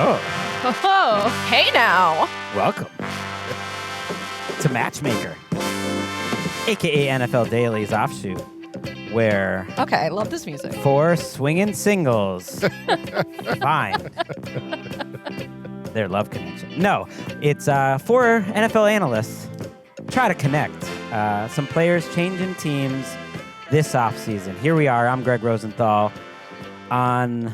Oh, hey now. Welcome to Matchmaker, a.k.a. NFL Daily's offshoot, where Okay, I love this music. 4 swinging singles find their love connection. No, it's 4 NFL analysts try to connect some players changing teams this offseason. Here we are. I'm Gregg Rosenthal on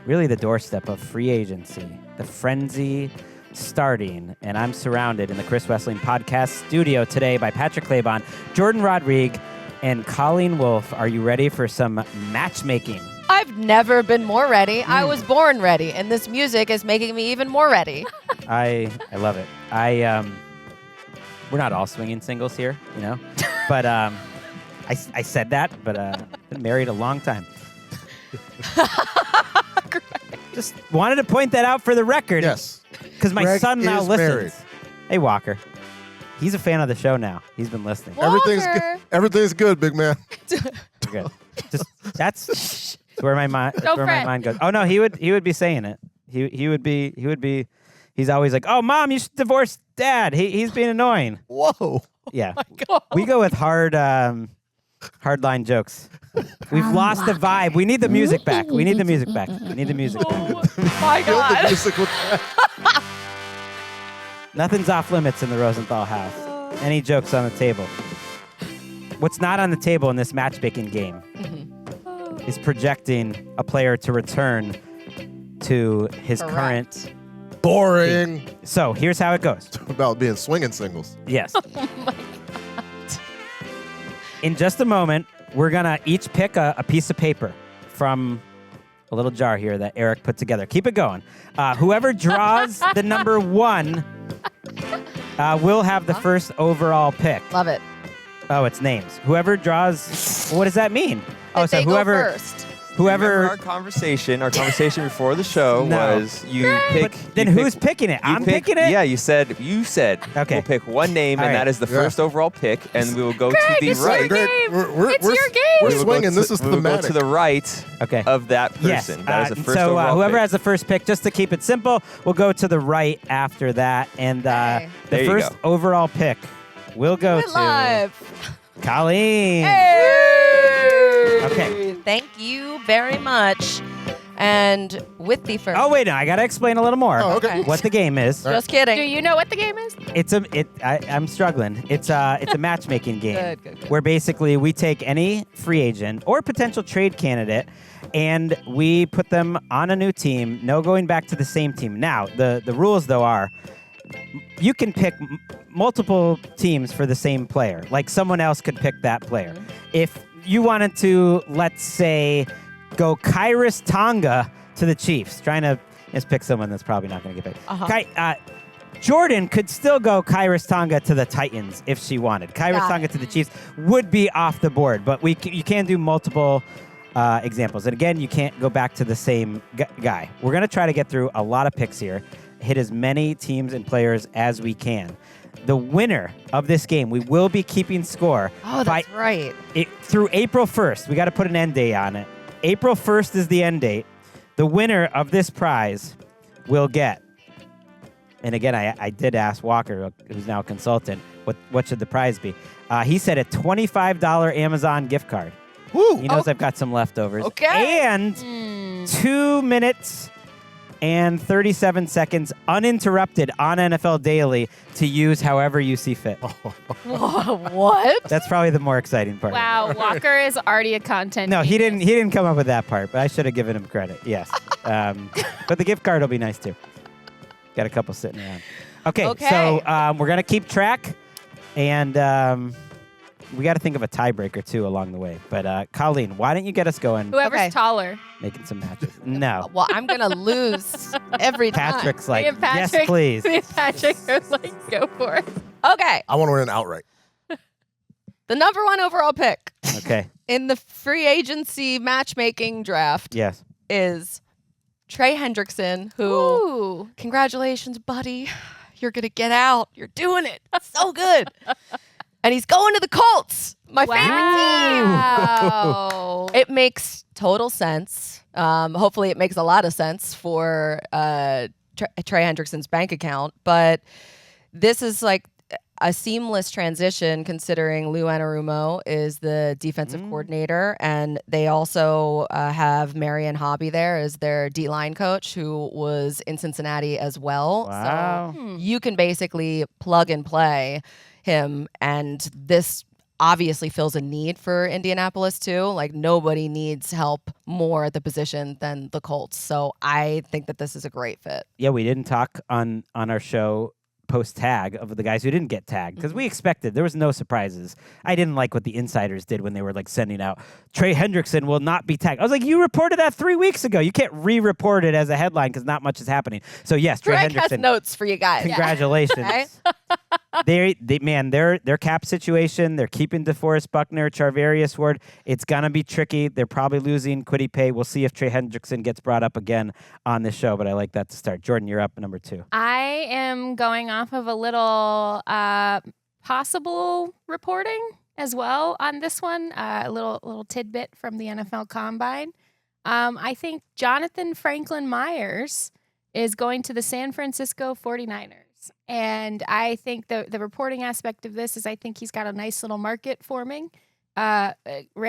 really the doorstep of free agency, the frenzy starting, and I'm surrounded in the Chris Wesseling podcast studio today by Patrick Claybon, Jourdan Rodrigue, and Colleen Wolfe. Are you ready for some matchmaking? I've never been more ready. I was born ready, and this music is making me even more ready. I love it. We're not all swinging singles here, you know, but I said that, but been married a long time. Just wanted to point that out for the record. Yes. Because my Greg son now is listens. married. Hey, Walker. He's a fan of the show now. He's been listening. Walker. Everything's good, big man. Good. Just that's where my mind Don't where my fret. mind goes. Oh no, he would be saying it. He would be. He's always like, "Oh, Mom, you should divorce Dad. He's being annoying." Whoa. Yeah. God. We go with hard line jokes. We've lost the vibe. We need the music back. We need the music back. We need the music back. Oh my Kill the God. music with that. Nothing's off limits in the Rosenthal house. Any jokes on the table? What's not on the table in this matchmaking game is projecting a player to return to his Correct. current. Boring. So here's how it goes. About being swinging singles. Yes. In just a moment, we're going to each pick a piece of paper from a little jar here that Eric put together. Keep it going. Whoever draws the number 1 will have the first overall pick. Love it. Oh, it's names. Whoever draws, what does that mean? Oh, That so they whoever, go first. Remember whoever. our conversation before the show No. was you pick. Then you who's picking it? you I'm pick- picking it. Yeah, you said Okay. we'll pick one name, All and right. that is the Yeah. first overall pick, and we will go Greg, to the it's your right. game. It's your game. We're We will go swinging. to- This is we will go thematic. to the right Okay. of that person. Yes. That is the first so overall whoever pick. has the first pick, just to keep it simple, we'll go to the right after that, and Okay. the There you first go. overall pick will go We're to live. Colleen. Hey. Okay. Thank you very much. And with the first. Oh wait, no, I gotta explain a little more. Oh, okay. What the game is? Just kidding. Do you know what the game is? I'm struggling. It's a matchmaking game Good. where basically we take any free agent or potential trade candidate and we put them on a new team, no going back to the same team. Now, the rules though are you can pick multiple teams for the same player. Like someone else could pick that player. If you wanted to, let's say, go Kairos Tonga to the Chiefs, trying to just pick someone that's probably not going to get picked. Jourdan could still go Kairos Tonga to the Titans if she wanted. Kairos Got Tonga it. to the Chiefs would be off the board, but you can do multiple examples. And again, you can't go back to the same guy. We're going to try to get through a lot of picks here, hit as many teams and players as we can. The winner of this game, we will be keeping score Oh, that's right. through April 1st. We got to put an end date on it. April 1st is the end date. The winner of this prize will get, and again, I did ask Walker, who's now a consultant, what should the prize be? He said a $25 Amazon gift card. Woo. He knows I've got some leftovers. Okay. And 2 minutes and 37 seconds uninterrupted on NFL Daily to use however you see fit. What? That's probably the more exciting part. Wow, Walker is already a content. No, he genius. didn't come up with that part, but I should have given him credit. Yes. But the gift card will be nice too. Got a couple sitting around. Okay. Okay. So we're going to keep track, and we got to think of a tiebreaker too along the way. But Colleen, why don't you get us going, Whoever's Okay. taller. making some matches? No. Well, I'm going to lose every time. Patrick's like, Me and Patrick, yes, please. Me and Patrick are like, go for it. Okay. I want to win outright. The number 1 overall pick Okay. in the free agency matchmaking draft Yes. is Trey Hendrickson, who, Ooh. congratulations, buddy. You're going to get out. You're doing it. So good. and he's going to the Colts, my favorite team. Wow. It makes total sense. Hopefully, it makes a lot of sense for Trey Hendrickson's bank account. But this is like a seamless transition, considering Lou Anarumo is the defensive coordinator, and they also have Marion Hobby there as their D-line coach, who was in Cincinnati as well. Wow. So you can basically plug and play him, and this obviously fills a need for Indianapolis too. Like, nobody needs help more at the position than the Colts. So I think that this is a great fit. Yeah, we didn't talk on our show post-tag of the guys who didn't get tagged because we expected. There was no surprises. I didn't like what the insiders did when they were like sending out Trey Hendrickson will not be tagged. I was like, you reported that 3 weeks ago. You can't re-report it as a headline because not much is happening. So yes, Trey Greg Hendrickson. has notes for you guys. Congratulations. Okay. Their cap situation, they're keeping DeForest Buckner, Charvarius Ward. It's going to be tricky. They're probably losing Kwity Paye. We'll see if Trey Hendrickson gets brought up again on this show, but I like that to start. Jourdan, you're up, number 2. I am going off of a little possible reporting as well on this one. A little tidbit from the NFL Combine. I think Jonathan Franklin Myers is going to the San Francisco 49ers. And I think the reporting aspect of this is I think he's got a nice little market forming. Ran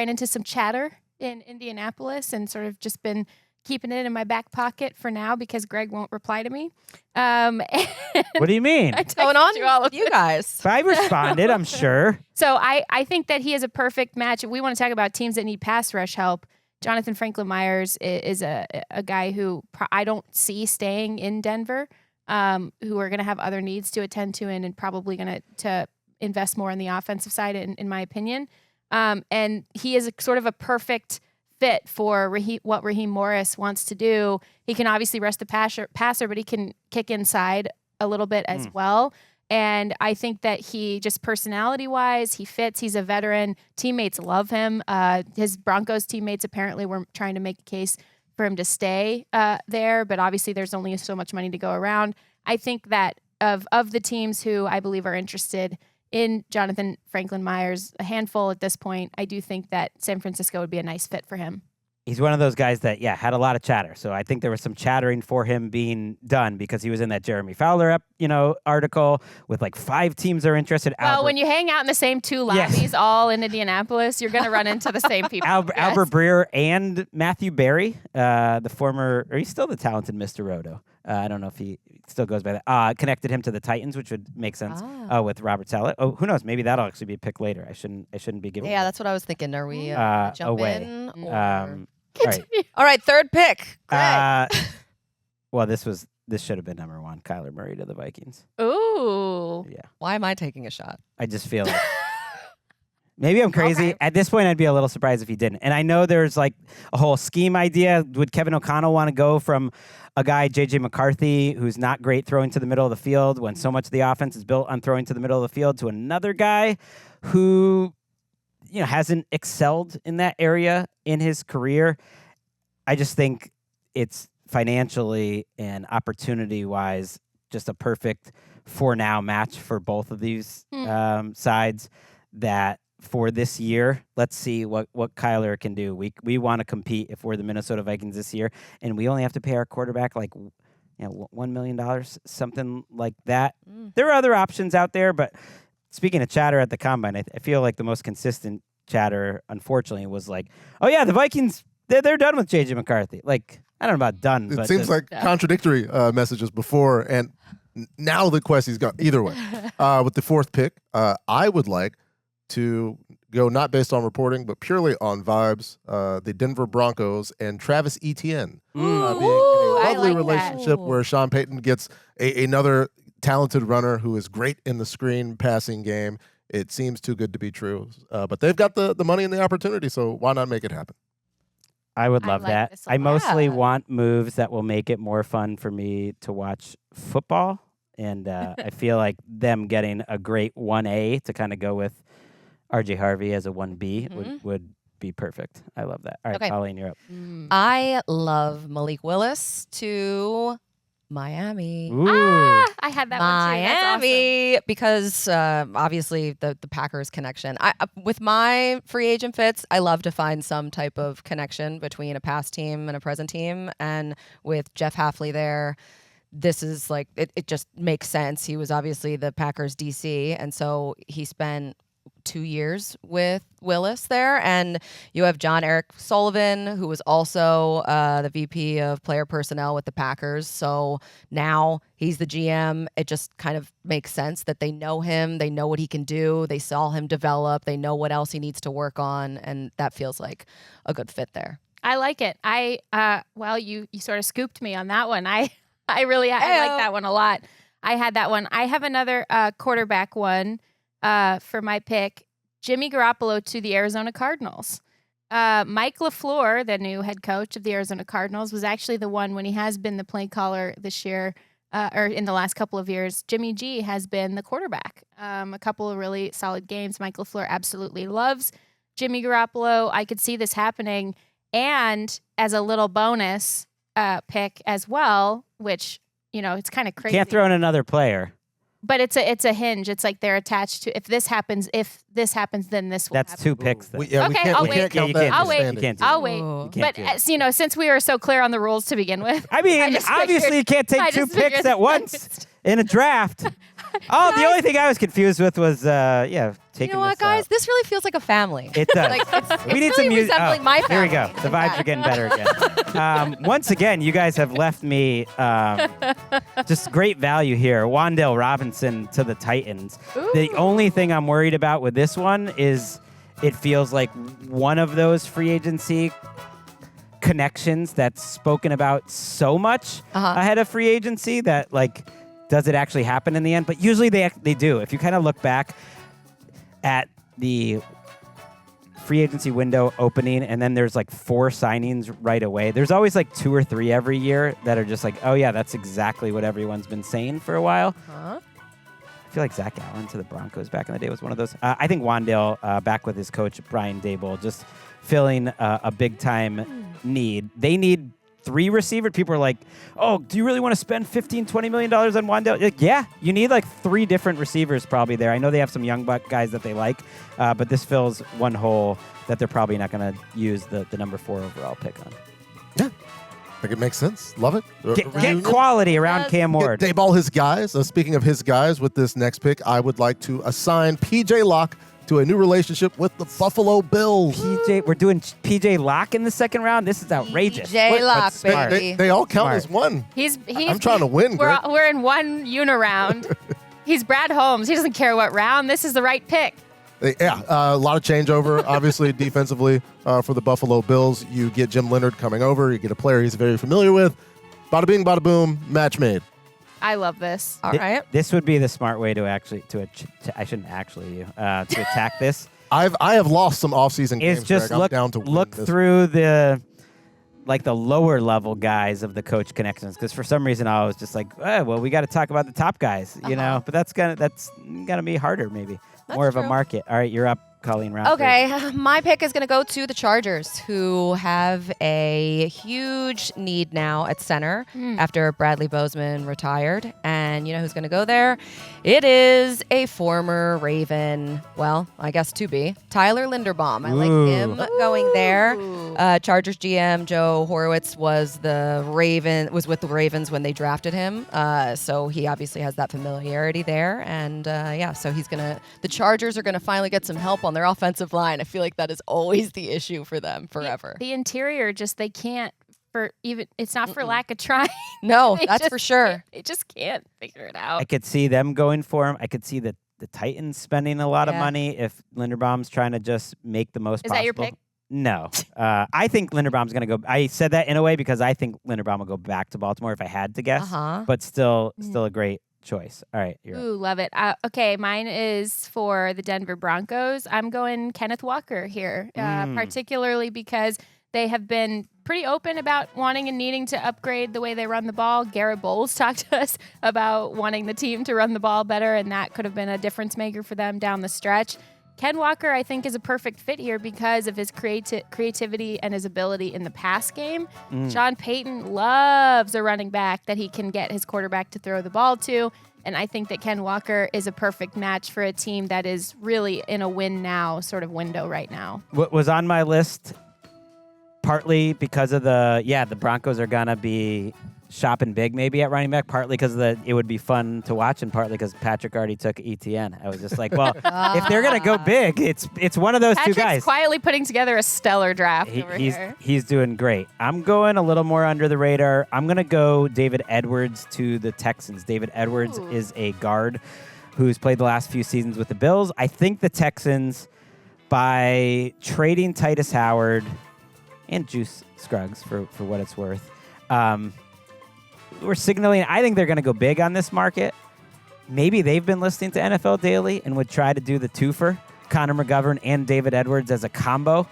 into some chatter in Indianapolis and sort of just been keeping it in my back pocket for now because Greg won't reply to me. What do you mean? I texted Going on you all of you guys. I responded, I'm sure. So I think that he is a perfect match. If we want to talk about teams that need pass rush help, Jonathan Franklin Myers is a guy who I don't see staying in Denver, who are going to have other needs to attend to and probably going to invest more in the offensive side, in my opinion. And he is sort of a perfect fit for what Raheem Morris wants to do. He can obviously rest the passer, but he can kick inside a little bit as well. And I think that he just personality-wise, he fits. He's a veteran. Teammates love him. His Broncos teammates apparently were trying to make a case for him to stay there, but obviously there's only so much money to go around. I think that of the teams who I believe are interested in Jonathan Franklin Myers, a handful at this point, I do think that San Francisco would be a nice fit for him. He's one of those guys that, had a lot of chatter. So I think there was some chattering for him being done because he was in that Jeremy Fowler article with like 5 teams are interested. Well, when you hang out in the same 2 lobbies, all in Indianapolis, you're going to run into the same people. Albert Breer and Matthew Berry, the former, or he's still the talented Mr. Roto. I don't know if he still goes by that. Connected him to the Titans, which would make sense with Robert Saleh. Oh, who knows? Maybe that'll actually be a pick later. I shouldn't be giving. Yeah, that's what I was thinking. Are we jump away. in? All right. All right, third pick. Greg. Well, this should have been number 1. Kyler Murray to the Vikings. Ooh. Yeah. Why am I taking a shot? I just feel like maybe I'm crazy. Okay. At this point, I'd be a little surprised if he didn't. And I know there's like a whole scheme idea. Would Kevin O'Connell want to go from a guy, J.J. McCarthy, who's not great throwing to the middle of the field when so much of the offense is built on throwing to the middle of the field, to another guy who hasn't excelled in that area in his career? I just think it's financially and opportunity-wise just a perfect for now match for both of these sides. That for this year, let's see what Kyler can do. We want to compete if we're the Minnesota Vikings this year, and we only have to pay our quarterback like $1 million, something like that. There are other options out there, but speaking of chatter at the Combine, I feel like the most consistent chatter, unfortunately, was like, oh yeah, the Vikings, they're done with J.J. McCarthy. Like, I don't know about done, It but seems like contradictory messages before, and now the quest he's got. Either way, with the 4th pick, I would like to go not based on reporting, but purely on vibes. The Denver Broncos and Travis Etienne being in a lovely relationship where Sean Payton gets another talented runner who is great in the screen passing game. It seems too good to be true, but they've got the money and the opportunity, so why not make it happen? I would love like that. this a I lot. mostly want moves that will make it more fun for me to watch football, and I feel like them getting a great 1A to kind of go with RJ Harvey as a 1B would be perfect. I love that. All right, Okay. Colleen, you're up. I love Malik Willis to Miami. Ooh. I had that one too. That's awesome. Miami, because obviously the Packers connection. With my free agent fits, I love to find some type of connection between a past team and a present team. And with Jeff Hafley there, this is like, it just makes sense. He was obviously the Packers DC, and so he spent 2 years with Willis there. And you have John Eric Sullivan, who was also the VP of player personnel with the Packers. So now he's the GM. It just kind of makes sense that they know him. They know what he can do. They saw him develop. They know what else he needs to work on. And that feels like a good fit there. I like it. Well, you sort of scooped me on that one. I like that one a lot. I had that one. I have another quarterback one for my pick. Jimmy Garoppolo to the Arizona Cardinals. Mike LaFleur, the new head coach of the Arizona Cardinals, was actually the one when he has been the play caller this year, or in the last couple of years. Jimmy G has been the quarterback. A couple of really solid games. Mike LaFleur absolutely loves Jimmy Garoppolo. I could see this happening. And as a little bonus pick as well, which, it's kind of crazy. Can't throw in another player. But it's a hinge. It's like they're attached to, if this happens, then this will That's happen. 2 picks. Then. Okay, I'll we wait. can't count you that can't as I'll wait. standing. You can't do I'll that. wait. Ooh. But since we were so clear on the rules to begin with, I mean, just obviously figured- you can't I take 2 just picks figured- at once in a draft. Oh, the only thing I was confused with was, taking You know what, this guys? out. This really feels like a family. It does. Like, it's we need really some music. resembling my Here we family. go. The vibes are getting better again. Once again, you guys have left me just great value here. Wan'Dale Robinson to the Titans. The only thing I'm worried about with this one is it feels like one of those free agency connections that's spoken about so much ahead of free agency that, like, does it actually happen in the end? But usually they do. If you kind of look back at the free agency window opening and then there's like 4 signings right away, there's always like 2 or 3 every year that are just like, oh yeah, that's exactly what everyone's been saying for a while. I feel like Zach Allen to the Broncos back in the day was one of those. I think Wan'Dale back with his coach, Brian Daboll, just filling a big-time need. They need 3 receivers. People are like, oh, do you really want to spend $15-20 million on Wan'Dale? Like, yeah, you need like 3 different receivers probably there. I know they have some young buck guys that they like, but this fills one hole that they're probably not going to use the number 4 overall pick on. Yeah. I think it makes sense. Love it. Get quality around Cam Ward. Daboll his guys. Speaking of his guys, with this next pick, I would like to assign PJ Locke to a new relationship with the Buffalo Bills. We're doing PJ Locke in the second round. This is outrageous. PJ Locke, smart. baby. They all count Smart. as one. he's I'm trying to win, Greg. We're in one round. He's Brad Holmes. He doesn't care what round. This is the right pick. A lot of changeover, obviously, defensively for the Buffalo Bills. You get Jim Leonard coming over. You get a player he's very familiar with. Bada bing, bada boom, match made. I love this. All right. This would be the smart way to actually I shouldn't actually to attack this. I have lost some offseason games. Is just Greg. I'm down to win look this. through the lower level guys of the coach connections, because for some reason I was just like, well, we got to talk about the top guys, you know. But that's gonna be harder, maybe more of a true. market. All right, you're up, Colleen Rodrigue. Okay, my pick is going to go to the Chargers, who have a huge need now at center after Bradley Bozeman retired. And you know who's going to go there? It is a former Raven, well, I guess to be, Tyler Linderbaum. I like him going there. Chargers GM Joe Horowitz was with the Ravens when they drafted him. So he obviously has that familiarity there. And so the Chargers are going to finally get some help on their offensive line. I feel like that is always the issue for them forever. The interior, they can't, it's not for lack of trying. No, They that's just for sure. can't- They just can't figure it out. I could see them going for him. I could see the Titans spending a lot of Yeah. money if Linderbaum's trying to just make the most Is possible. that your pick? No. I think Linderbaum's going to go. I said that in a way because I think Linderbaum will go back to Baltimore if I had to guess. But still a great choice. All right. You're up. Ooh, love it. Okay, mine is for the Denver Broncos. I'm going Kenneth Walker here, particularly because they have been pretty open about wanting and needing to upgrade the way they run the ball. Garrett Bowles talked to us about wanting the team to run the ball better, and that could have been a difference maker for them down the stretch. Ken Walker, I think, is a perfect fit here because of his creativity and his ability in the pass game. Sean Payton loves a running back that he can get his quarterback to throw the ball to. And I think that Ken Walker is a perfect match for a team that is really in a win now sort of window right now. What was on my list partly because of the Broncos are going to be shopping big maybe at running back, partly because it would be fun to watch and partly because Patrick already took Etienne. I was just like, well, if they're going to go big, it's one of those Patrick's two guys. quietly putting together a stellar draft over here. He's doing great. I'm going a little more under the radar. I'm going to go David Edwards to the Texans. David Edwards is a guard who's played the last few seasons with the Bills. I think the Texans, by trading Titus Howard and Juice Scruggs for what it's worth, we're signaling, I think they're going to go big on this market. Maybe they've been listening to NFL Daily and would try to do the twofer, Connor McGovern and David Edwards as a combo.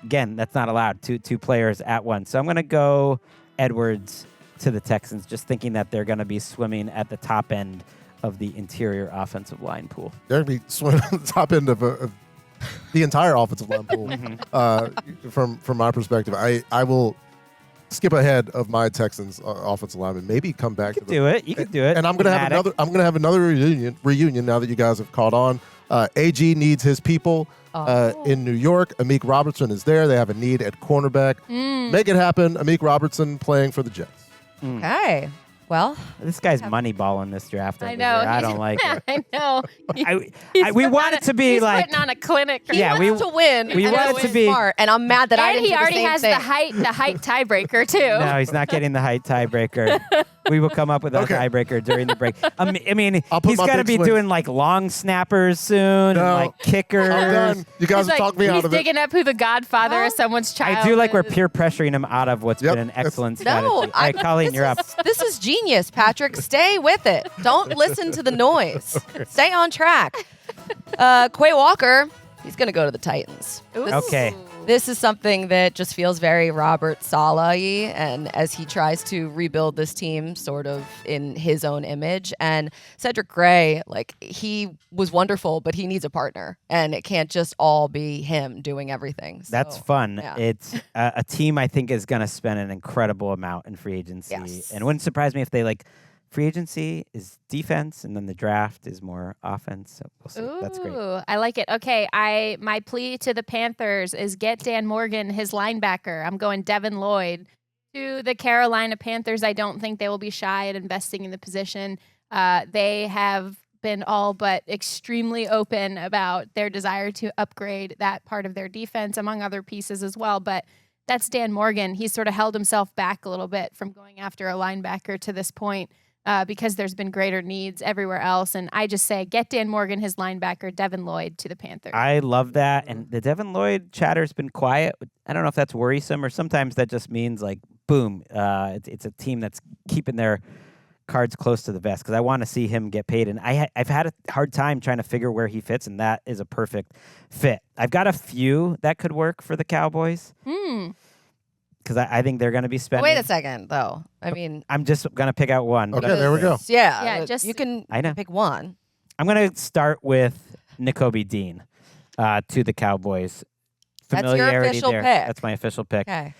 Again, that's not allowed, two players at once. So I'm going to go Edwards to the Texans, just thinking that they're going to be swimming at the top end of the interior offensive line pool. They're going to be swimming at the top end of the entire offensive line pool. From my perspective, I will skip ahead of my Texans offensive lineman. Maybe come back. You could do it. And I'm gonna have another reunion now that you guys have caught on. AG needs his people in New York. Amik Robertson is there. They have a need at cornerback. Make it happen. Amik Robertson playing for the Jets. Okay. Well, this guy's moneyballing this draft. I know. I don't like it. I know. We want it to be he's like putting on a clinic. he wants to win. we and want it to be smart, and I'm mad that I And didn't he do the already same has thing. the height tiebreaker too. No, he's not getting the height tiebreaker. We will come up with a tiebreaker during the break. I mean, he's going to be doing like long snappers soon, and like kickers. I'm done. You guys have talked me out of it. He's digging up who the godfather of someone's child I do like we're is. peer pressuring him out of what's been an excellent strategy. No, All right, Colleen, you're up. This is genius, Patrick. Stay with it. Don't listen to the noise. Stay on track. Quay Walker, he's going to go to the Titans. Okay. This is something that just feels very Robert Saleh-y, and as he tries to rebuild this team sort of in his own image. And Cedric Gray, like, he was wonderful, but he needs a partner, and it can't just all be him doing everything. So, That's fun. yeah. It's a team I think is going to spend an incredible amount in free agency. Yes. And it wouldn't surprise me if they free agency is defense and then the draft is more offense. So we'll see. Ooh, That's great. I like it. Okay, my plea to the Panthers is get Dan Morgan, his linebacker. I'm going Devin Lloyd to the Carolina Panthers. I don't think they will be shy at investing in the position. They have been all but extremely open about their desire to upgrade that part of their defense, among other pieces as well. But that's Dan Morgan. He's sort of held himself back a little bit from going after a linebacker to this point. Because there's been greater needs everywhere else. And I just say, get Dan Morgan, his linebacker, Devin Lloyd, to the Panthers. I love that. And the Devin Lloyd chatter's been quiet. I don't know if that's worrisome or sometimes that just means boom, it's a team that's keeping their cards close to the vest because I want to see him get paid. And I've had a hard time trying to figure where he fits, and that is a perfect fit. I've got a few that could work for the Cowboys. Because I think they're going to be spending. Wait a second, though. I mean, I'm just going to pick out one. Okay, there we go. Yeah, just you can I know. pick one. I'm going to start with Nakobe Dean to the Cowboys. That's your Familiarity official there. pick. That's my official pick. Okay.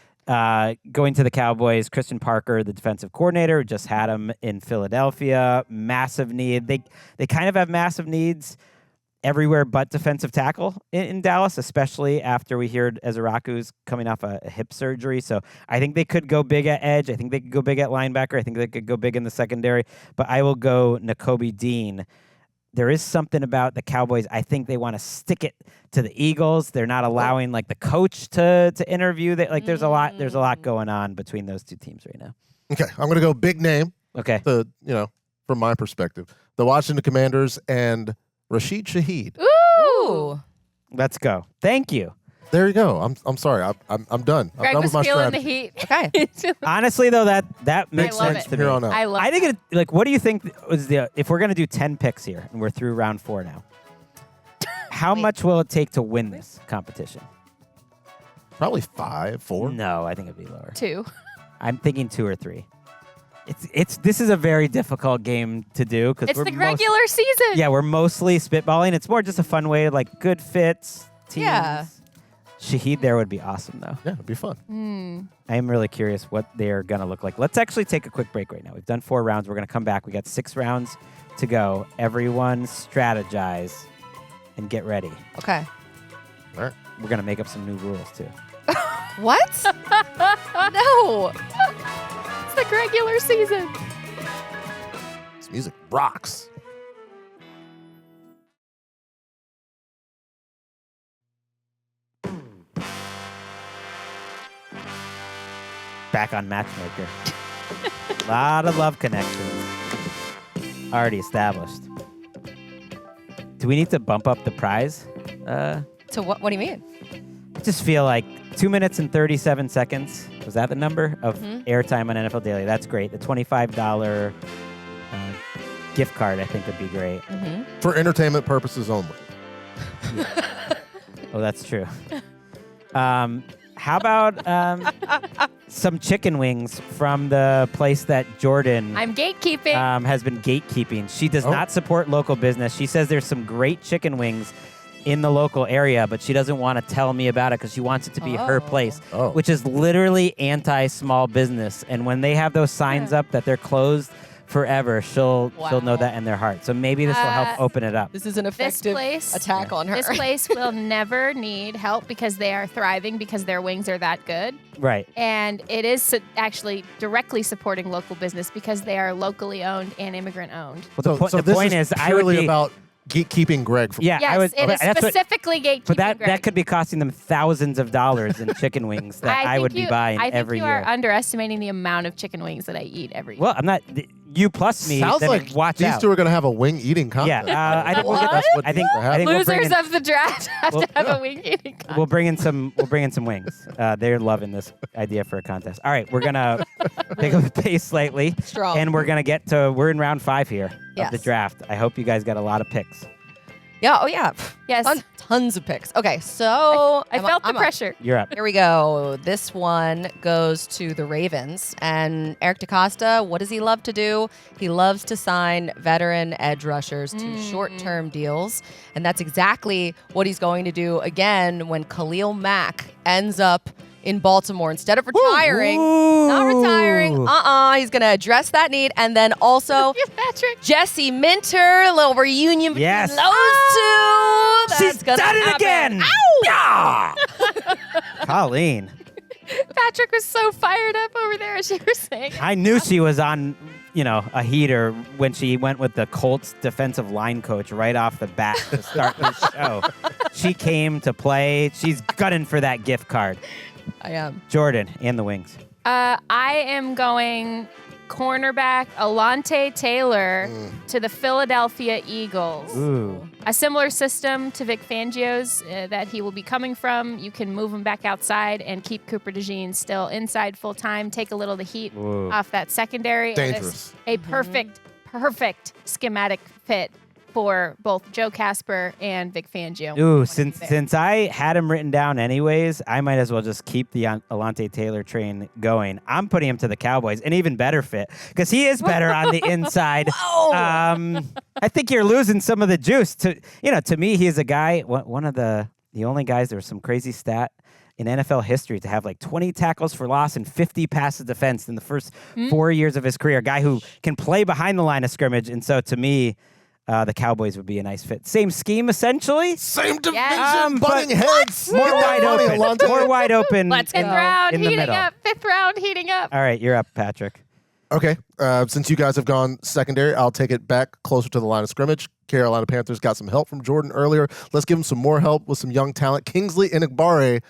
Going to the Cowboys, Christian Parker, the defensive coordinator, just had him in Philadelphia. Massive need. They kind of have massive needs everywhere but defensive tackle in Dallas, especially after we heard Ezeraku's coming off a hip surgery. So I think they could go big at edge. I think they could go big at linebacker. I think they could go big in the secondary. But I will go Nakobe Dean. There is something about the Cowboys. I think they want to stick it to the Eagles. They're not allowing the coach to interview. There's a lot going on between those two teams right now. Okay, I'm going to go big name. Okay. From my perspective, the Washington Commanders and Rashid Shaheed. Ooh. Let's go. Thank you. There you go. I'm sorry. I'm done. I'm Greg done was with my feeling the strategy. heat. Okay. Honestly, though, that makes love sense it. to Here me. on out. I love I think what do you think was if we're going to do 10 picks here and we're through round 4 now, how much will it take to win this competition? Probably 5, 4. No, I think it'd be lower. 2. I'm thinking 2 or 3. This is a very difficult game to do because It's the regular season. Yeah, we're mostly spitballing. It's more just a fun way, like good fits, teams. Yeah. Shaheed there would be awesome, though. Yeah, it'd be fun. I am really curious what they're going to look like. Let's actually take a quick break right now. We've done 4 rounds. We're going to come back. We got 6 rounds to go. Everyone strategize and get ready. Okay. All right. We're going to make up some new rules, too. What? No. It's the regular season. This music rocks. Back on Matchmaker. A lot of love connections already established. Do we need to bump up the prize? So what do you mean? I just feel like 2 minutes and 37 seconds. Was that the number of airtime on NFL Daily? That's great. The $25 gift card, I think, would be great. For entertainment purposes only. Oh, that's true. How about some chicken wings from the place that Jourdan I'm gatekeeping. has been gatekeeping? She does not support local business. She says there's some great chicken wings in the local area, but she doesn't want to tell me about it because she wants it to be her place, which is literally anti-small business. And when they have those signs up that they're closed forever, she'll know that in their heart. So maybe this will help open it up. This is an effective attack on her. This place will never need help because they are thriving because their wings are that good. Right. And it is actually directly supporting local business because they are locally owned and immigrant owned. Well, the this point is, I would purely be about keeping Gregg from. Yeah, Yes, I would. it is that's what- specifically gatekeeping. But that Gregg. could be costing them thousands of dollars in chicken wings that I would be buying every I think you year. are underestimating the amount of chicken wings that I eat every year. Well, I'm not. You plus me. Sounds then like watch these out. two are going to have a wing eating contest. Yeah, I think we'll get. That's what I think. needs to happen. we'll bring Losers in, of the draft have Well, to have a wing eating contest. We'll bring in some. We'll bring in some wings. They're loving this idea for a contest. All right, we're gonna pick up the pace slightly, Strong. and we're gonna get to. We're in round 5 here of the Yes. draft. I hope you guys got a lot of picks. Yeah. Oh, yeah. Yes. Tons of picks. Okay, so I felt the pressure. You're up. Here we go. This one goes to the Ravens. And Eric DeCosta, what does he love to do? He loves to sign veteran edge rushers to short-term deals. And that's exactly what he's going to do again when Khalil Mack ends up in Baltimore. Instead of retiring, not retiring, he's going to address that need. And then also Patrick. Jesse Minter, a little reunion between Yes. those two. That's She's gonna done it happen. again. Ow! Colleen. Patrick was so fired up over there as you were saying. I knew she was on, a heater when she went with the Colts defensive line coach right off the bat to start the show. She came to play. She's gunning for that gift card. I am. Jourdan and the Wings. I am going cornerback Alante Taylor to the Philadelphia Eagles. Ooh. A similar system to Vic Fangio's that he will be coming from. You can move him back outside and keep Cooper DeJean still inside full time. Take a little of the heat off that secondary. Dangerous. And it's a perfect schematic fit for both Joe Casper and Vic Fangio. Ooh, since I had him written down anyways, I might as well just keep the Alante Taylor train going. I'm putting him to the Cowboys, an even better fit because he is better on the inside. I think you're losing some of the juice. To me, he is a guy, one of the only guys. There was some crazy stat in NFL history to have like 20 tackles for loss and 50 passes defense in the first 4 years of his career. A guy who can play behind the line of scrimmage, and so to me. The Cowboys would be a nice fit. Same scheme, essentially. Same division, Yes. butting heads. More Get that wide money, open. Alonte. More wide open. Let's go. in Fifth round in the heating middle. up. Fifth round heating up. All right, you're up, Patrick. Okay, since you guys have gone secondary, I'll take it back closer to the line of scrimmage. Carolina Panthers got some help from Jourdan earlier. Let's give them some more help with some young talent. Kingsley Enagbare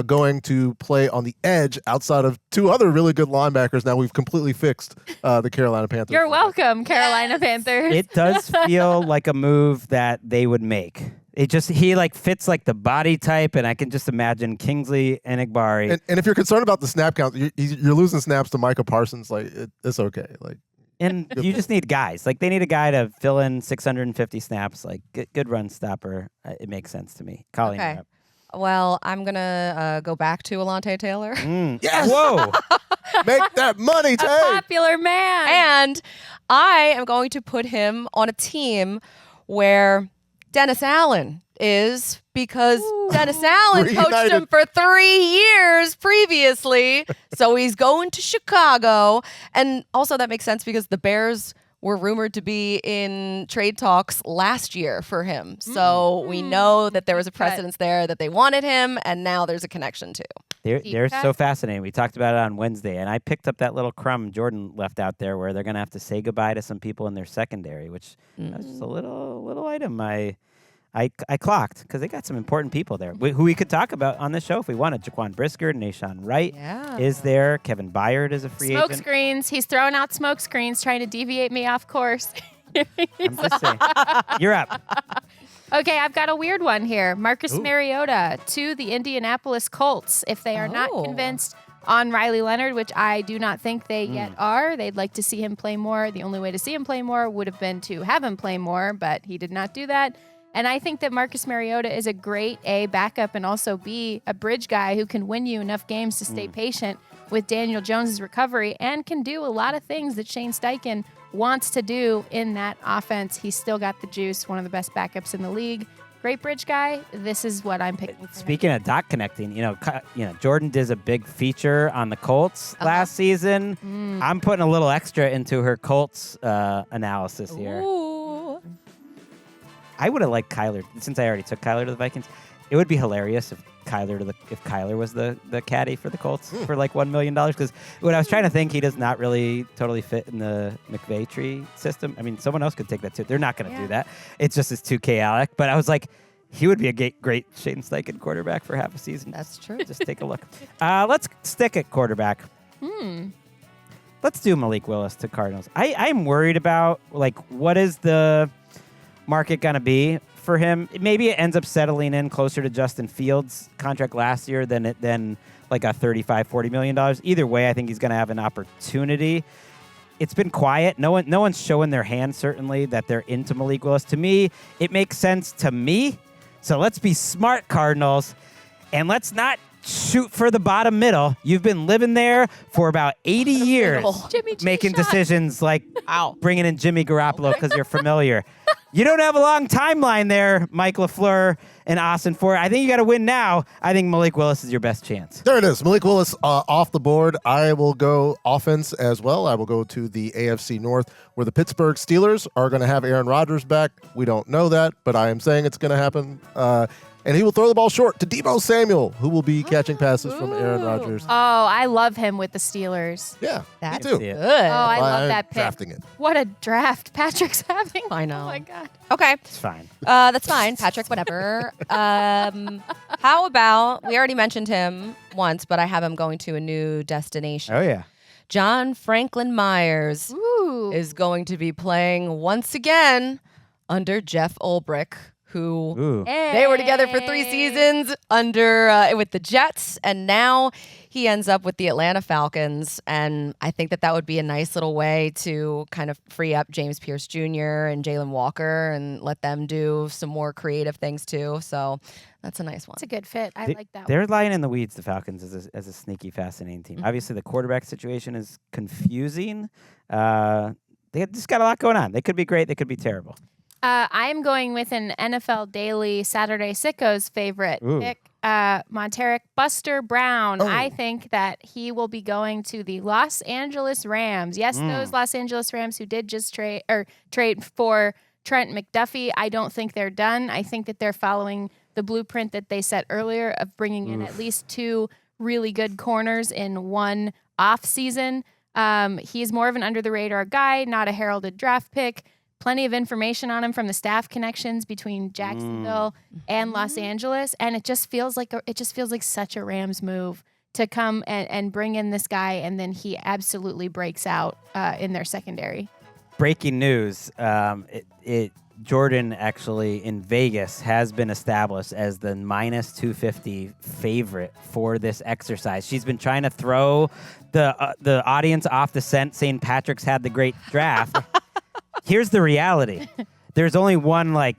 going to play on the edge outside of 2 other really good linebackers. Now we've completely fixed the Carolina Panthers. You're welcome, Carolina Panthers. It does feel like a move that they would make. He fits like the body type, and I can just imagine Kingsley Enagbare. And if you're concerned about the snap count, you're losing snaps to Micah Parsons. It's okay. And you just need guys. They need a guy to fill in 650 snaps. Good run stopper. It makes sense to me. Colleen, Okay. you're up. Well, I'm going to go back to Alante Taylor. Yes! Whoa. Make that money, A Tay! popular man. And I am going to put him on a team where Dennis Allen is, because Dennis Allen coached Reunited. him for 3 years previously. So he's going to Chicago. And also that makes sense because the Bears were rumored to be in trade talks last year for him. So we know that there was a precedence there that they wanted him, and now there's a connection too. They're cut. so fascinating. We talked about it on Wednesday, and I picked up that little crumb Jourdan left out there where they're going to have to say goodbye to some people in their secondary, which was just a little item I clocked because they got some important people there who we could talk about on the show if we wanted. Jaquan Brisker, Nashawn Wright is there. Kevin Byard is a free Smoke agent. screens. He's throwing out smoke screens, trying to deviate me off course. I'm just saying. You're up. Okay, I've got a weird one here. Marcus Mariota to the Indianapolis Colts. If they are not convinced on Riley Leonard, which I do not think they yet are, they'd like to see him play more. The only way to see him play more would have been to have him play more, but he did not do that. And I think that Marcus Mariota is a great A, backup, and also B, a bridge guy who can win you enough games to stay patient with Daniel Jones' recovery and can do a lot of things that Shane Steichen wants to do in that offense. He's still got the juice, one of the best backups in the league. Great bridge guy. This is what I'm picking for him. Speaking of dot connecting, Jourdan did a big feature on the Colts last season. I'm putting a little extra into her Colts analysis here. Ooh. I would have liked Kyler, since I already took Kyler to the Vikings. It would be hilarious if Kyler was the caddy for the Colts for like $1 million. Because when I was trying to think, he does not really totally fit in the McVay tree system. I mean, someone else could take that too. They're not going to do that. It's just it's too chaotic. But I was like, he would be a great Shane Steichen quarterback for half a season. That's true. Just take a look. Let's stick at quarterback. Let's do Malik Willis to Cardinals. I'm worried about what is the market going to be for him. Maybe it ends up settling in closer to Justin Fields' contract last year than like a $35-40 million. Either way, I think he's going to have an opportunity. It's been quiet. No one's showing their hand, certainly, that they're into Malik Willis. To me, it makes sense to me. So let's be smart, Cardinals, and let's not shoot for the bottom middle. You've been living there for about 80 years, Jimmy G making shot. decisions like bringing in Jimmy Garoppolo because you're familiar. You don't have a long timeline there, Mike LaFleur and Austin Ford. I think you got to win now. I think Malik Willis is your best chance. There it is. Malik Willis off the board. I will go offense as well. I will go to the AFC North, where the Pittsburgh Steelers are going to have Aaron Rodgers back. We don't know that, but I am saying it's going to happen. And he will throw the ball short to Deebo Samuel, who will be catching passes from Aaron Rodgers. Oh, I love him with the Steelers. Yeah, That's me too. good. Oh, I love I'm that pick. drafting it. What a draft Patrick's having. I know. Oh, my God. Okay. It's fine. That's fine, Patrick, whatever. How about, we already mentioned him once, but I have him going to a new destination. Oh, yeah. John Franklin Myers Ooh. is going to be playing once again under Jeff Ulbrich, who Ooh. they were together for 3 seasons under with the Jets, and now he ends up with the Atlanta Falcons. And I think that would be a nice little way to kind of free up James Pierce Jr. and Jalen Walker and let them do some more creative things too. So that's a nice one. It's a good fit. I like that one. They're lying in the weeds, the Falcons, as a sneaky, fascinating team. Obviously, the quarterback situation is confusing. They just got a lot going on. They could be great. They could be terrible. I am going with an NFL Daily Saturday Sickos favorite pick, Monteric Buster Brown. I think that he will be going to the Los Angeles Rams. Yes, those Los Angeles Rams who did just trade for Trent McDuffie. I don't think they're done. I think that they're following the blueprint that they set earlier of bringing in at least 2 really good corners in one off season. He's more of an under the radar guy, not a heralded draft pick. Plenty of information on him from the staff connections between Jacksonville and Los Angeles, and it just feels like such a Rams move to come and bring in this guy, and then he absolutely breaks out in their secondary. Breaking news: Jourdan actually in Vegas has been established as the minus 250 favorite for this exercise. She's been trying to throw the audience off the scent, saying Patrick's had the great draft. Here's the reality. There's only one, with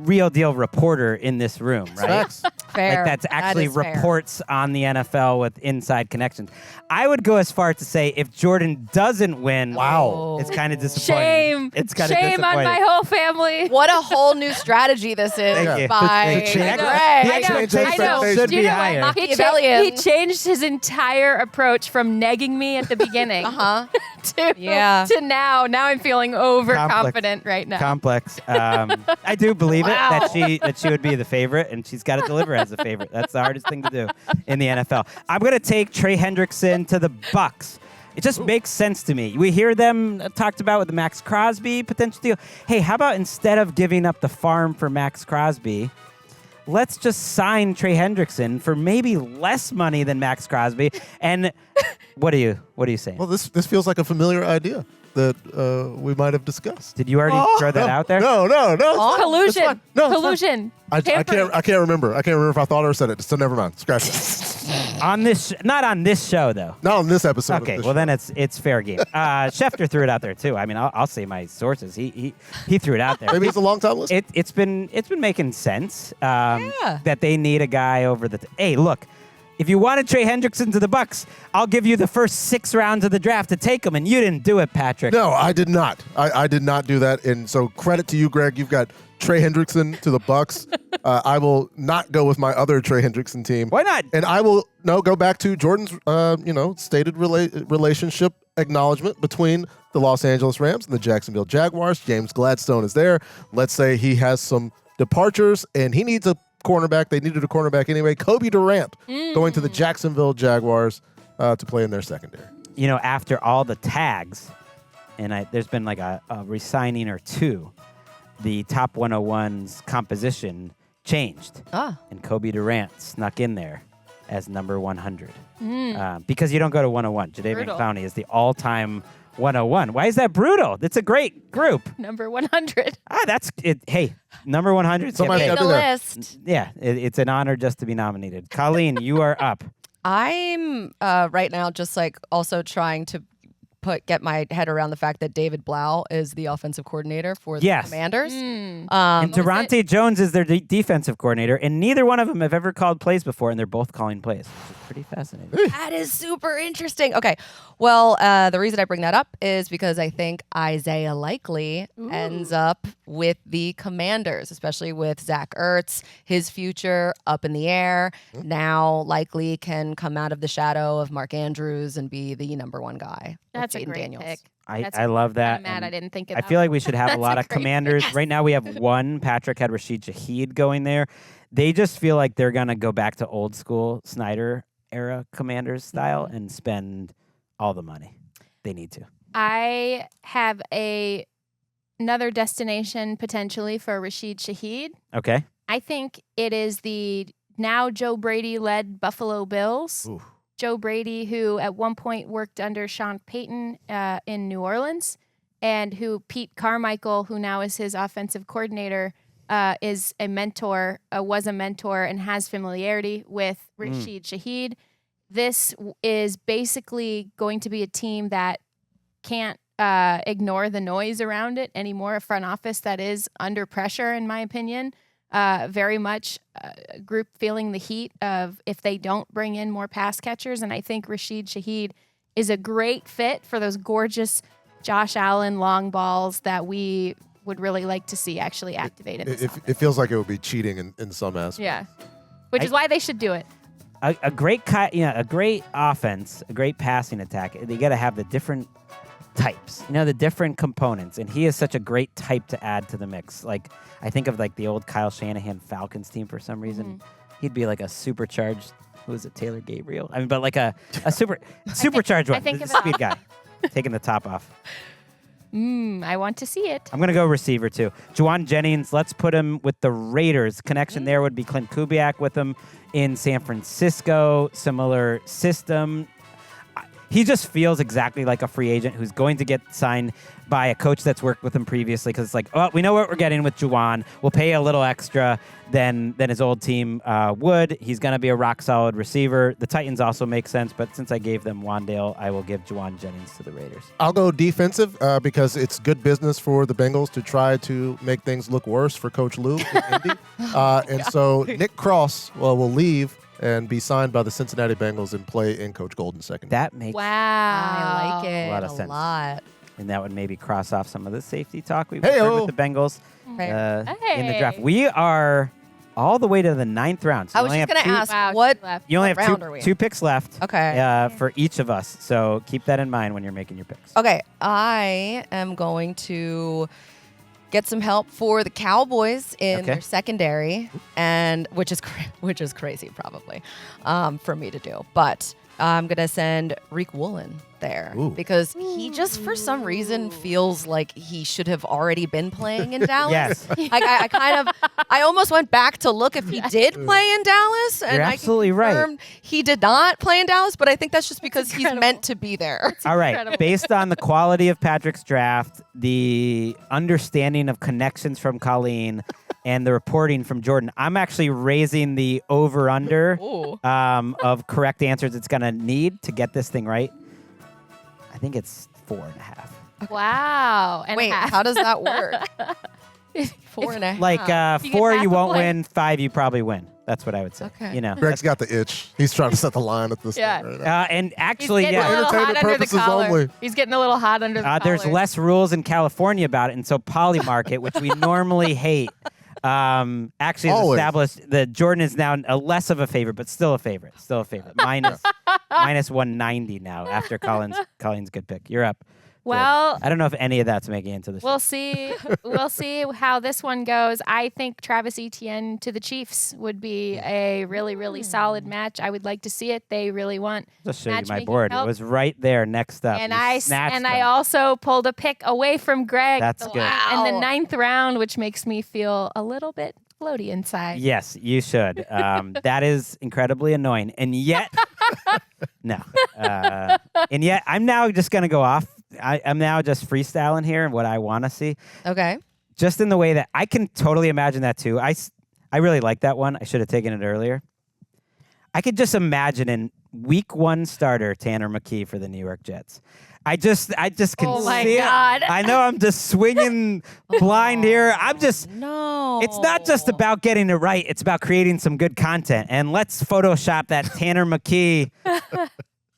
real deal reporter in this room, right? Facts. Fair. Like that's actually That is fair. reports on the NFL with inside connections. I would go as far as to say if Jourdan doesn't win, Wow. it's kind of disappointing. Shame. It's kind of Shame on my whole family. What a whole new strategy this is Thank you. by The check- Greg. the I know. expectations should Do you be know what? higher. Machiavellian. He changed his entire approach from negging me at the beginning to now. Now I'm feeling overconfident right now. Complex. I do believe it that she would be the favorite, and she's got to deliver as a favorite. That's the hardest thing to do in the NFL. I'm going to take Trey Hendrickson to the Bucks. It just makes sense to me. We hear them talked about with the Max Crosby potential deal. Hey, how about instead of giving up the farm for Max Crosby, let's just sign Trey Hendrickson for maybe less money than Max Crosby. And what are you saying? Well, this feels like a familiar idea that we might have discussed. Did you already throw that out there? No. Collusion. fine. No, it's fine. Collusion. I can't remember. I can't remember if I thought or said it. So never mind. Scratch it. On this, not on this show though. Not on this episode. of Okay, this well show. then it's fair game. Schefter threw it out there too. I mean, I'll say my sources. He threw it out there. Maybe he's a long time listener. It's been making sense that they need a guy over the. Hey, look, if you wanted Trey Hendrickson to the Bucks, I'll give you the first 6 rounds of the draft to take him, and you didn't do it, Patrick. No, I did not. I did not do that. And so credit to you, Greg. You've got Trey Hendrickson to the Bucks. I will not go with my other Trey Hendrickson team. Why not? And I will go back to Jourdan's stated relationship acknowledgement between the Los Angeles Rams and the Jacksonville Jaguars. James Gladstone is there. Let's say he has some departures and he needs a cornerback. They needed a cornerback anyway. Kobe Durant going to the Jacksonville Jaguars to play in their secondary. You know, after all the tags, and there's been like a re-signing or two, the top 101's composition changed. And Kobe Durant snuck in there as number 100. Because you don't go to 101. Jadeveon Clowney is the all-time 101. Why is that brutal? It's a great group. Number 100. That's it. Hey, number 100. Somebody's Made gotta the be there. list. Yeah, it's an honor just to be nominated. Colleen, you are up. I'm right now just like also trying to get my head around the fact that David Blau is the offensive coordinator for the Commanders. And Durante Jones is their defensive coordinator, and neither one of them have ever called plays before, and they're both calling plays, which is pretty fascinating. That is super interesting. Okay. Well, the reason I bring that up is because I think Isaiah Likely ends up with the Commanders, especially with Zach Ertz, his future up in the air. Now Likely can come out of the shadow of Mark Andrews and be the number 1 guy. That's a Jayden great Daniels. pick. I love that. I'm mad I didn't think of I that feel one. like we should have a That's lot a of great Commanders. pick. Right now we have one. Patrick had Rashid Shaheed going there. They just feel like they're going to go back to old school Snyder era Commanders style and spend all the money they need to. I have another destination potentially for Rashid Shaheed. Okay. I think it is the now Joe Brady-led Buffalo Bills. Ooh. Joe Brady, who at one point worked under Sean Payton in New Orleans, and who Pete Carmichael, who now is his offensive coordinator, is a mentor, was a mentor, and has familiarity with Rashid Shaheed. This is basically going to be a team that can't ignore the noise around it anymore. A front office that is under pressure, in my opinion. Very much a group feeling the heat of if they don't bring in more pass catchers. And I think Rashid Shaheed is a great fit for those gorgeous Josh Allen long balls that we would really like to see actually activate in this offense. It feels like it would be cheating in some aspects. Yeah, which is why they should do it. A great a great offense, a great passing attack. You got to have the different types, the different components, and he is such a great type to add to the mix. Like I think of like the old Kyle Shanahan Falcons team for some reason. He'd be like a supercharged. Who is it? Taylor Gabriel. I mean, but like a supercharged one. I think The of it. speed guy, taking the top off. I want to see it. I'm going to go receiver, too. Juwan Jennings, let's put him with the Raiders. Connection there would be Clint Kubiak with him in San Francisco. Similar system. he just feels exactly like a free agent who's going to get signed by a coach that's worked with him previously, because it's like, oh, we know what we're getting with Jourdan. We'll pay a little extra than his old team would. He's going to be a rock-solid receiver. The Titans also make sense, but since I gave them Wandale, I will give Juwan Jennings to the Raiders. I'll go defensive because it's good business for the Bengals to try to make things look worse for Coach Lou in Indy. And so Nick Cross will leave and be signed by the Cincinnati Bengals and play in Coach Golden's second. That makes Wow. I like it A lot of sense. lot. And that would maybe cross off some of the safety talk we've heard Hey-o. with the Bengals Fair. in the draft. Hey. We are all the way to the 9th round. So I you was only just have going to two- ask, Wow, what? left. You only what have round are we in? two picks left Okay. for each of us. So keep that in mind when you're making your picks. Okay, I am going to get some help for the Cowboys in Okay. their secondary, and which is crazy probably for me to do, but I'm gonna send Reek Woolen there Ooh. because he just for some reason feels like he should have already been playing in Dallas. Yes. I almost went back to look if he did play in Dallas, and You're I absolutely right. confirmed he did not play in Dallas, but I think that's just because he's incredible. meant to be there. All right. incredible. Based on the quality of Patrick's draft, the understanding of connections from Colleen, and the reporting from Jourdan, I'm actually raising the over-under Ooh. of correct answers it's going to need to get this thing right. I think it's 4.5. Wow. And Wait, half. how does that work? 4.5. Like You get 4, half you a won't point. win. 5, you probably win. That's what I would say. Okay. You know. Greg's got the itch. He's trying to set the line at this Yeah. point right now. And He's actually, getting a yeah. little hot Entertainment under the purposes collar. only. He's getting a little hot under the collar. There's less rules in California about it, and so Polymarket, which we normally hate, actually has Always. established that Jourdan is now a less of a favorite, but still a favorite. Still a favorite. minus 190 now after Colleen's good pick. You're up. Well, I don't know if any of that's making it into the show. we'll see. We'll see how this one goes. I think Travis Etienne to the Chiefs would be a really, really solid match. I would like to see it. They really want. Just show you my matchmaking board. help. It was right there next up. And You I snatched them. also pulled a pick away from Greg. That's good. In the 9th round, which makes me feel a little bit floaty inside. Yes, you should. That is incredibly annoying. And yet, no. And yet, I'm now just going to go off. I'm now just freestyling here and what I want to see. Okay. Just in the way that I can totally imagine that too. I really like that one. I should have taken it earlier. I could just imagine in week 1 starter Tanner McKee for the New York Jets. I just can Oh my see God. it. I know I'm just swinging blind here. I'm just. No. It's not just about getting it right. It's about creating some good content. And let's Photoshop that Tanner McKee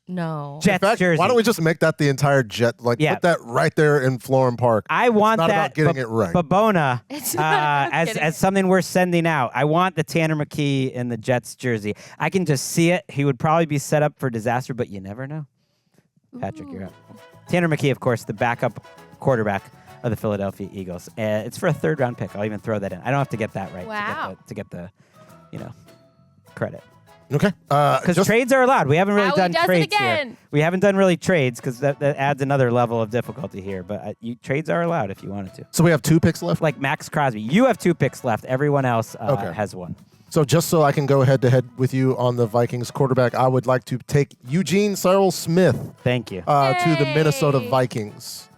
No. Jets In fact, jersey. why don't we just make that the entire Jet? Like, Yeah. put that right there in Florham Park. I want not that about getting it right. Babona It's not getting as it. something we're sending out. I want the Tanner McKee in the Jets jersey. I can just see it. He would probably be set up for disaster, but you never know. Patrick, you're up. Tanner McKee, of course, the backup quarterback of the Philadelphia Eagles. It's for a 3rd round pick. I'll even throw that in. I don't have to get that right Wow. to get the credit. Okay. Because trades are allowed. We haven't really Now he done does it trades here. again. We haven't done really trades because that adds another level of difficulty here. But trades are allowed if you wanted to. So we have 2 picks left. Like Max Crosby. You have 2 picks left. Everyone else Okay. has 1. So just so I can go head to head with you on the Vikings quarterback, I would like to take Eugene Cyril Smith Thank you. to the Minnesota Yay. Vikings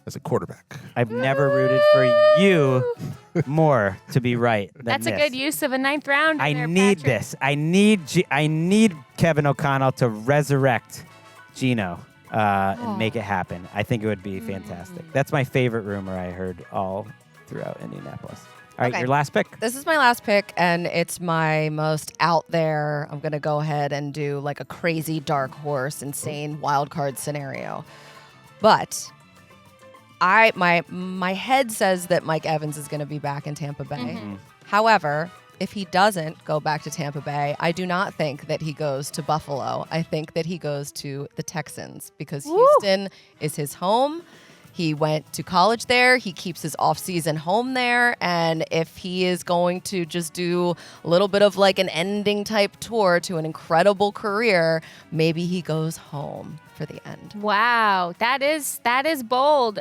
as a quarterback. I've never rooted for you more to be right than That's a this. good use of a 9th round. I need this. I need Kevin O'Connell to resurrect Geno and make it happen. I think it would be fantastic. That's my favorite rumor I heard all throughout Indianapolis. All right, Okay. your last pick. This is my last pick, and it's my most out there. I'm going to go ahead and do like a crazy dark horse, insane wild card scenario. But my head says that Mike Evans is going to be back in Tampa Bay. However, if he doesn't go back to Tampa Bay, I do not think that he goes to Buffalo. I think that he goes to the Texans because Houston is his home. He went to college there. He keeps his off-season home there. And if he is going to just do a little bit of like an ending type tour to an incredible career, maybe he goes home for the end. Wow, that is bold.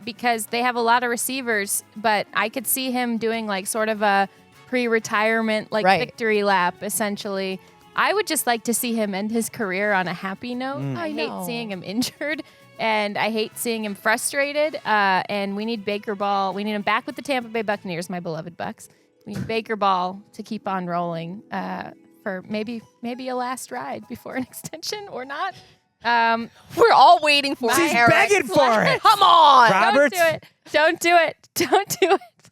Because they have a lot of receivers, but I could see him doing like sort of a pre-retirement like Right. victory lap essentially. I would just like to see him end his career on a happy note. I hate seeing him injured, and I hate seeing him frustrated. And we need Baker Ball. We need him back with the Tampa Bay Buccaneers, my beloved Bucks. We need Baker Ball to keep on rolling for maybe a last ride before an extension or not. We're all waiting for She's Eric. begging for it. Come on. Roberts. Don't do it.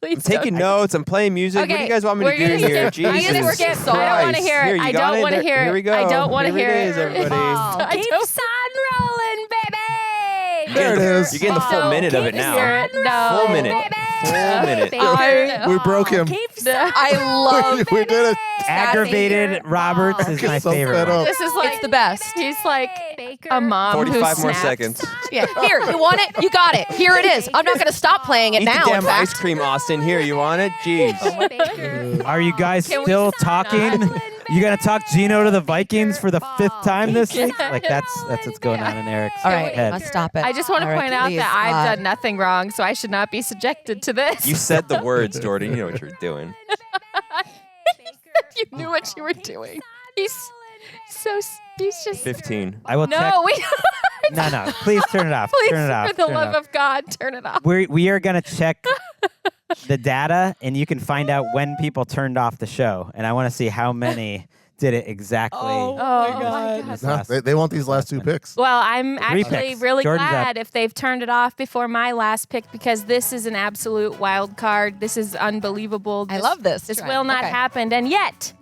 Please. I'm taking notes. I'm playing music. What do you guys want me to do here? Jesus I'm gonna skip. Christ. I don't wanna hear it. Here, you I got don't it? wanna hear it. Here we go. I don't wanna hear Here it. it is, everybody. Keeps on rolling, baby. There it is. You're getting the full minute of it now. No. Full minute. Full minute. We broke him. I love We did it. Aggravated Roberts is my So favorite fed one. up. This is like It's the best. He's like a mom 45 who more snaps. seconds. Yeah. Here, you want it? You got it. Here it is. I'm not going to stop playing it Eat now. the In damn ice fact, cream, Austin. Here, you want it? Jeez. Are you guys Can we still stop? talking? You gonna talk Gino to the Vikings for the 5th time this week? Like that's what's going on in Eric's all right, head. let's stop it. I just want to All right, point out please, that I've God. done nothing wrong, so I should not be subjected to this. You said the words, Jourdan. You know what you're doing. You knew what you were doing. He's just 15. I will check. no. No. Please turn it off. Please, turn it off. for the turn it love off. of God, turn it off. We are gonna check the data, and you can find out when people turned off the show. And I want to see how many did it exactly. Oh my God. this No, last- they want these last 2 picks. Well, I'm Three actually picks. really Jordan's glad if they've turned it off before my last pick because this is an absolute wild card. This is unbelievable. I love this. This Trent. will not Okay. happen. And yet,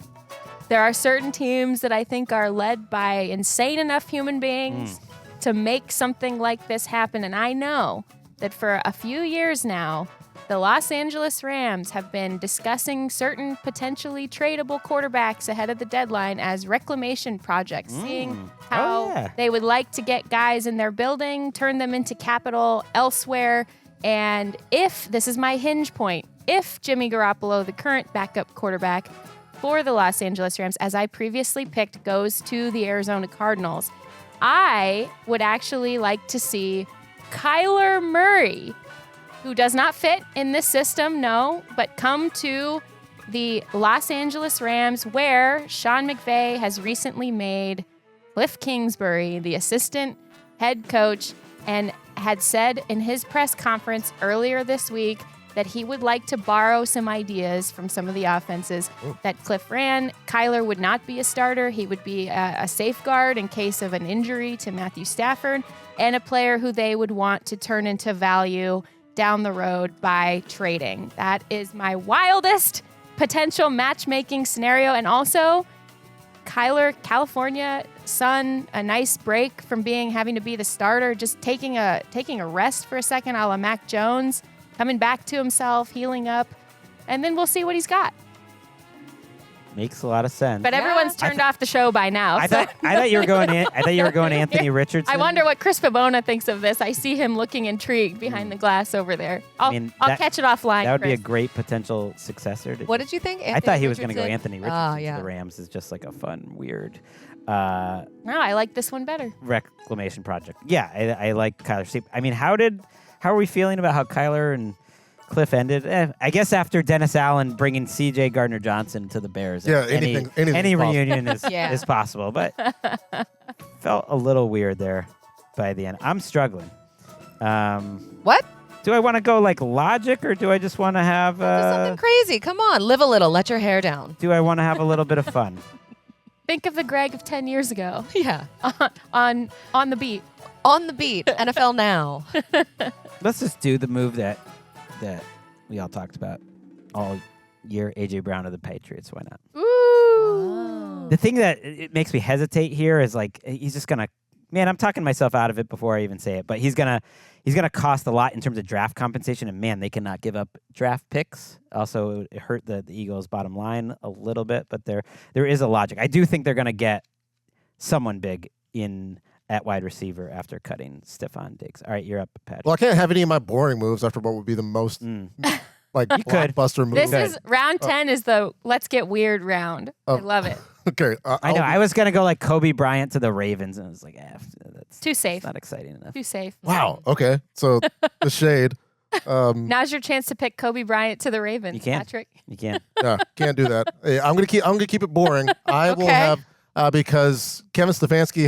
there are certain teams that I think are led by insane enough human beings to make something like this happen. And I know that for a few years now, the Los Angeles Rams have been discussing certain potentially tradable quarterbacks ahead of the deadline as reclamation projects, seeing how yeah. they would like to get guys in their building, turn them into capital elsewhere. And if, this is my hinge point, if Jimmy Garoppolo, the current backup quarterback for the Los Angeles Rams, as I previously picked, goes to the Arizona Cardinals, I would actually like to see Kyler Murray, who does not fit in this system, no, but come to the Los Angeles Rams, where Sean McVay has recently made Cliff Kingsbury the assistant head coach and had said in his press conference earlier this week that he would like to borrow some ideas from some of the offenses that Cliff ran. Kyler would not be a starter. He would be a safeguard in case of an injury to Matthew Stafford, and a player who they would want to turn into value down the road by trading. That is my wildest potential matchmaking scenario. And also, Kyler, California sun, a nice break from having to be the starter, just taking a rest for a second, a la Mac Jones, coming back to himself, healing up, and then we'll see what he's got. Makes a lot of sense. But everyone's turned off the show by now. I so thought you were going. I thought you were going Anthony Richardson. I wonder what Chris Pavona thinks of this. I see him looking intrigued behind the glass over there. I'll catch it offline. That would be a Chris. great potential successor. What did you think? I thought he was going to go Anthony Richardson Oh, to yeah. the Rams. Is just like a fun, weird No, I like this one better. reclamation project. Yeah, I like Kyler Steep. I mean, how are we feeling about how Kyler and Cliff ended? I guess after Dennis Allen bringing C.J. Gardner-Johnson to the Bears. Yeah, any anything's possible. reunion is Yeah. is possible, but felt a little weird there by the end. I'm struggling. What? Do I want to go like logic, or do I just want to have? Do something crazy. Come on, live a little. Let your hair down. Do I want to have a little bit of fun? Think of the Gregg of 10 years ago Yeah. on the beat. On the beat. NFL Now. Let's just do the move that we all talked about all year. AJ Brown of the Patriots. Why not? Ooh. The thing that it makes me hesitate here is like he's just gonna. Man, I'm talking myself out of it before I even say it, but he's gonna cost a lot in terms of draft compensation, and man, they cannot give up draft picks. Also, it hurt the Eagles' bottom line a little bit, but there is a logic. I do think they're gonna get someone big at wide receiver after cutting Stephon Diggs. All right, you're up, Patrick. Well, I can't have any of my boring moves after what would be the most like You could. blockbuster move. This is round 10 is the let's get weird round. I love it. Okay. I know. I was gonna go like Kobe Bryant to the Ravens, and I was like, that's Too safe. not exciting enough. Too safe. Wow. Okay. So the shade. Now's your chance to pick Kobe Bryant to the Ravens, You can. Patrick. You can't. Yeah, can't do that. Hey, I'm gonna keep it boring. I will Okay. have because Kevin Stefanski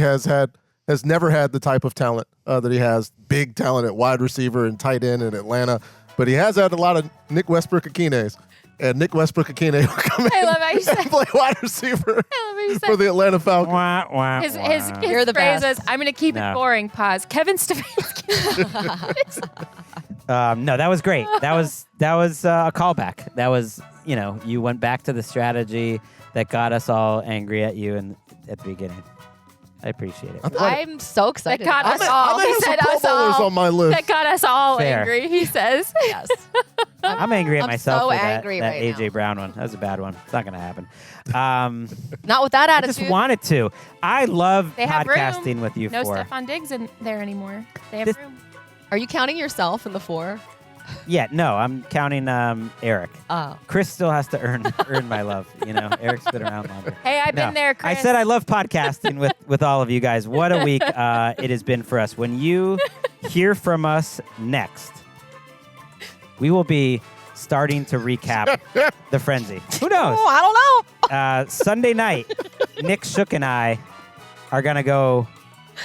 has never had the type of talent that he has, big talent at wide receiver and tight end in Atlanta, but he has had a lot of Nick Westbrook-Akines. And Nick Westbrook-Akine will come in I love how you said and play wide receiver I love how you said for the Atlanta Falcons. Wah, wah, his wah. You're the phrase best. was, I'm going to keep No. it boring, pause. Kevin Stefanski. No, that was great. That was a callback. That was, you went back to the strategy that got us all angry at you at the beginning. I appreciate it. I'm so excited. That got about us it. all. I He have some said Pro us Bowlers all. on my list. That got us all Fair. angry, he says. Yes. I'm angry at I'm myself so for that angry that right AJ now. Brown one. That was a bad one. It's not going to happen. Not with that I attitude. just wanted to. I love They have room. podcasting with you No four. Stephon Diggs in there anymore. They have This- room. Are you counting yourself in the 4? Yeah, no, I'm counting Eric. Oh. Chris still has to earn my love. Eric's been around longer. Hey, I've No, been there, Chris. I said I love podcasting with all of you guys. What a week it has been for us. When you hear from us next, we will be starting to recap the frenzy. Who knows? Oh, I don't know. Sunday night, Nick Shook and I are going to go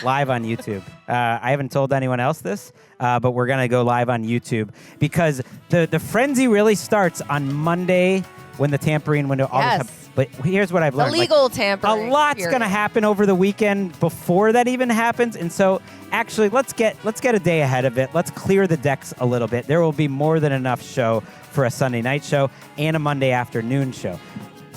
live on YouTube. I haven't told anyone else this, but we're going to go live on YouTube because the frenzy really starts on Monday when the tampering window. all this Yes. hap- But here's what I've learned. Illegal tampering. A lot's period. going to happen over the weekend before that even happens. And so actually, let's get a day ahead of it. Let's clear the decks a little bit. There will be more than enough show for a Sunday night show and a Monday afternoon show.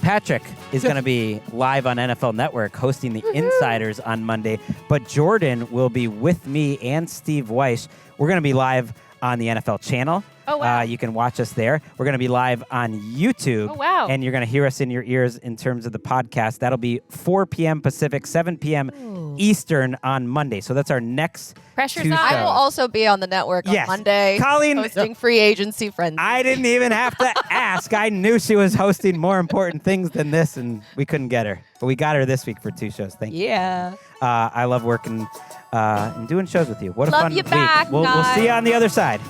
Patrick is going to be live on NFL Network hosting the Insiders on Monday, but Jourdan will be with me and Steve Weiss. We're going to be live on the NFL channel. Oh, wow. You can watch us there. We're going to be live on YouTube. Oh, wow. And you're going to hear us in your ears in terms of the podcast. That'll be 4 p.m. Pacific, 7 p.m. Eastern on Monday. So that's our next Pressure's two on. I will shows. also be on the network Yes. on Monday. Colleen- hosting free agency friends. I didn't even have to ask. I knew she was hosting more important things than this, and we couldn't get her. But we got her this week for 2 shows. Thank you. Yeah. I love working and doing shows with you. What a Love fun you week. back, We'll see you guys. on the other side.